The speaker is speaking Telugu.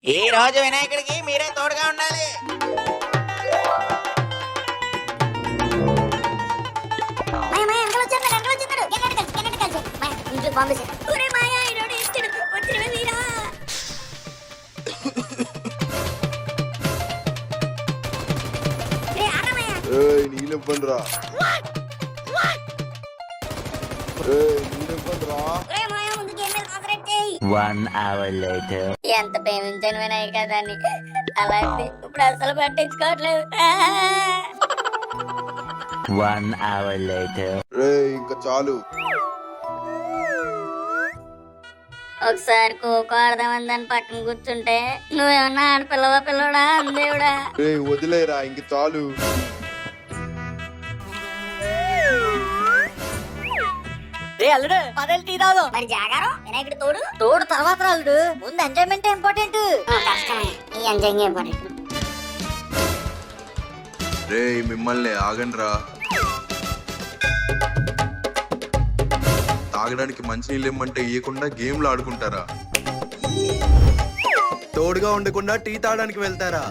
ఈ రోజు వినాయకుడికి మీరే తోడుగా ఉండాలి. నీళ్ళివ్వండిరా. నీళ్ళివ్వండిరా. 1 hour later. ఎంత ప్రేమించాను వినాయక దాన్ని, అలాంటి ఇప్పుడు అసలు పట్టించుకోవట్లేదు. 1 hour later. ఇంకా చాలు. ఒకసారి కోకో ఆడదామని దాన్ని పక్కన కూర్చుంటే నువ్వేమన్నా ఆడపిల్లవా పిల్లడా అందేవుడా. వదిలేరా, ఇంక చాలు. అల్లుడు పదేళ్ళు టీ తాగు. మరి జాగారం వినాయకుడి తోడు తోడు తర్వాత అల్లుడు, ముందు ఎంజాయ్మెంట్ ఇంపార్టెంట్. కష్టమే ఈ ఎంజాయ్ ఇంపార్టెంట్. మిమ్మల్ని ఆగండిరా. తాగడానికి మంచినీళ్ళు ఇమ్మంటే ఇవ్వకుండా గేమ్లు ఆడుకుంటారా? తోడుగా ఉండకుండా టీ తాగడానికి వెళ్తారా?